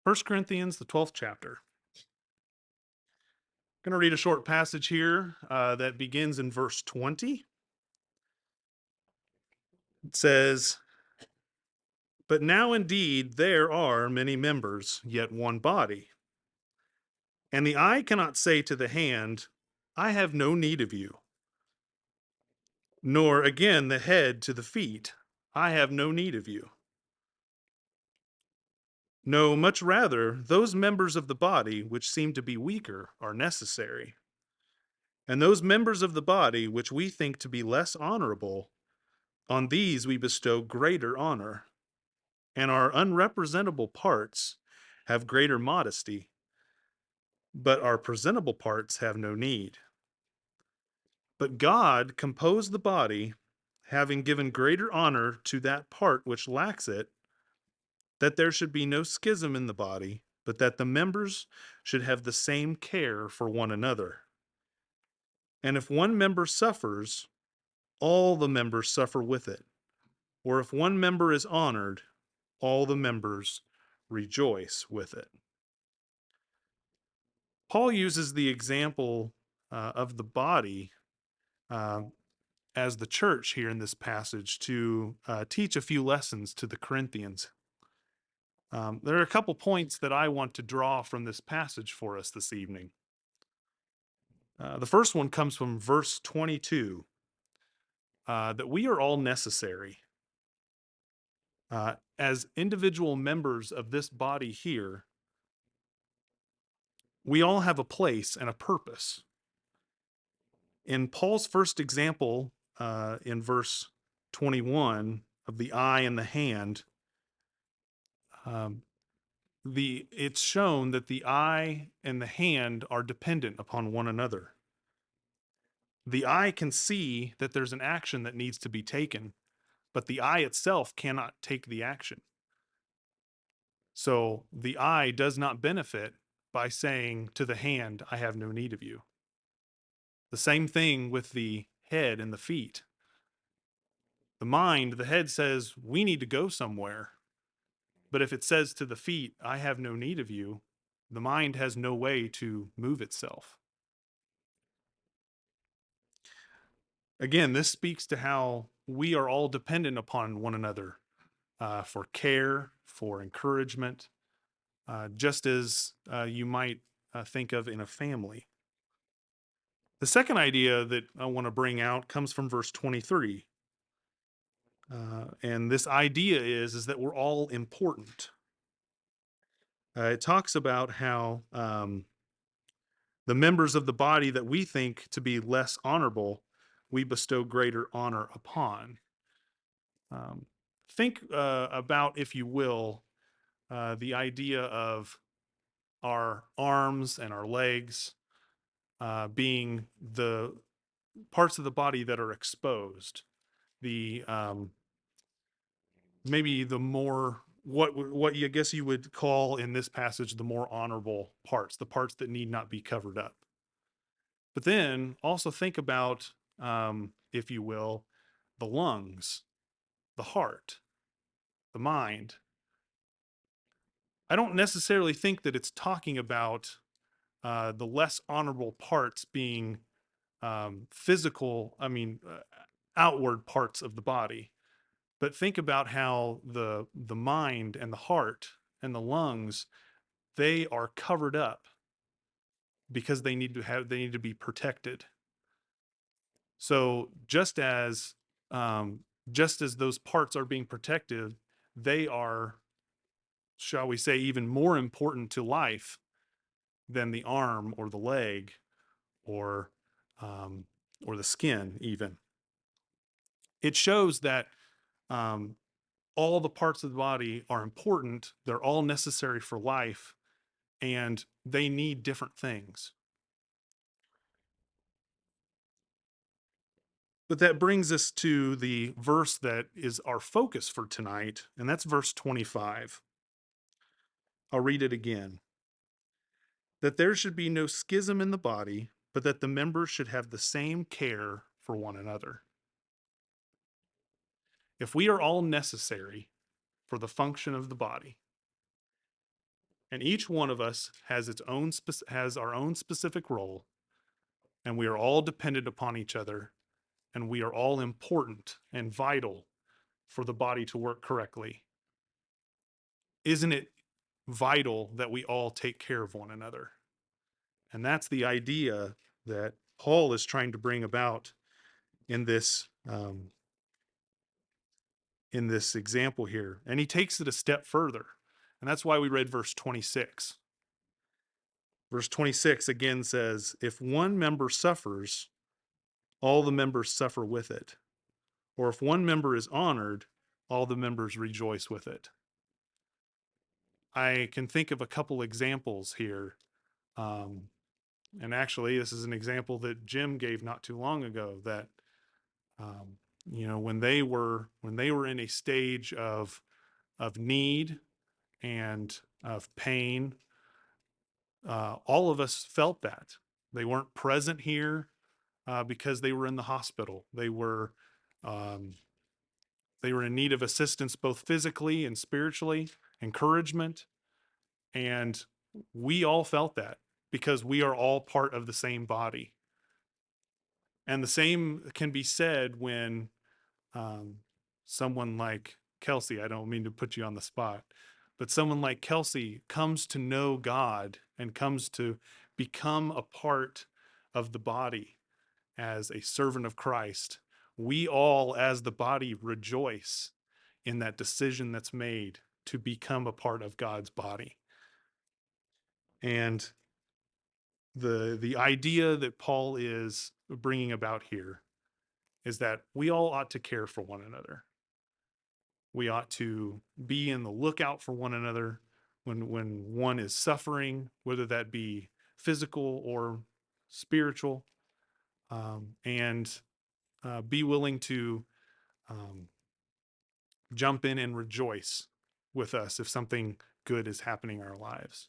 First Corinthians, the 12th chapter. I'm going to read a short passage here that begins in verse 20. It says, "But now indeed there are many members, yet one body. And the eye cannot say to the hand, 'I have no need of you,' nor again the head to the feet, 'I have no need of you.' No, much rather, those members of the body which seem to be weaker are necessary. And those members of the body which we think to be less honorable, on these we bestow greater honor, and our unrepresentable parts have greater modesty, but our presentable parts have no need. But God composed the body, having given greater honor to that part which lacks it, that there should be no schism in the body, but that the members should have the same care for one another. And if one member suffers, all the members suffer with it. Or if one member is honored, all the members rejoice with it." Paul uses the example of the body uh, as the church here in this passage to teach a few lessons to the Corinthians. There are a couple points that I want to draw from this passage for us this evening. The first one comes from verse 22, that we are all necessary. As individual members of this body here, we all have a place and a purpose. In Paul's first example, in verse 21 of the eye and the hand, um, it's shown that the eye and the hand are dependent upon one another. The eye can see that there's an action that needs to be taken, but the eye itself cannot take the action. So the eye does not benefit by saying to the hand, "I have no need of you." The same thing with the head and the feet. The head says, "We need to go somewhere." But if it says to the feet, "I have no need of you," the mind has no way to move itself. Again, this speaks to how we are all dependent upon one another for care, for encouragement, just as you might think of in a family. The second idea that I want to bring out comes from verse 23. And this idea is that we're all important. It talks about how the members of the body that we think to be less honorable, we bestow greater honor upon. Um, think about, if you will, the idea of our arms and our legs being the parts of the body that are exposed. The maybe the more what you guess you would call in this passage the more honorable parts, the parts that need not be covered up. But then also think about, if you will, the lungs, the heart, the mind. I don't necessarily think that it's talking about the less honorable parts being physical, outward parts of the body. But think about how the mind and the heart and the lungs, they are covered up because they need to be protected. So um, just as those parts are being protected, they are, shall we say, even more important to life than the arm or the leg or um, or the skin. Even it shows that um, all the parts of the body are important. They're all necessary for life, and they need different things. But that brings us to the verse that is our focus for tonight, and that's verse 25. I'll read it again. "That there should be no schism in the body, but that the members should have the same care for one another." If we are all necessary for the function of the body, And each one of us has has our own specific role, and we are all dependent upon each other, and we are all important and vital for the body to work correctly. Isn't it vital that we all take care of one another? And that's the idea that Paul is trying to bring about in this example here. And he takes it a step further. And that's why we read verse 26. Verse 26 again says, if one member suffers, all the members suffer with it. Or if one member is honored, all the members rejoice with it. I can think of a couple examples here. And actually, this is an example that Jim gave not too long ago that, um, when they were in a stage of need and of pain, all of us felt that. They weren't present here because they were in the hospital. Um, they were in need of assistance both physically and spiritually, encouragement, and we all felt that because we are all part of the same body. And the same can be said when um, someone like Kelsey, I don't mean to put you on the spot, but someone like Kelsey comes to know God and comes to become a part of the body as a servant of Christ. We all, as the body, rejoice in that decision that's made to become a part of God's body. And the idea that Paul is bringing about here is that we all ought to care for one another. We ought to be in the lookout for one another when one is suffering, whether that be physical or spiritual, and be willing to um, jump in and rejoice with us if something good is happening in our lives.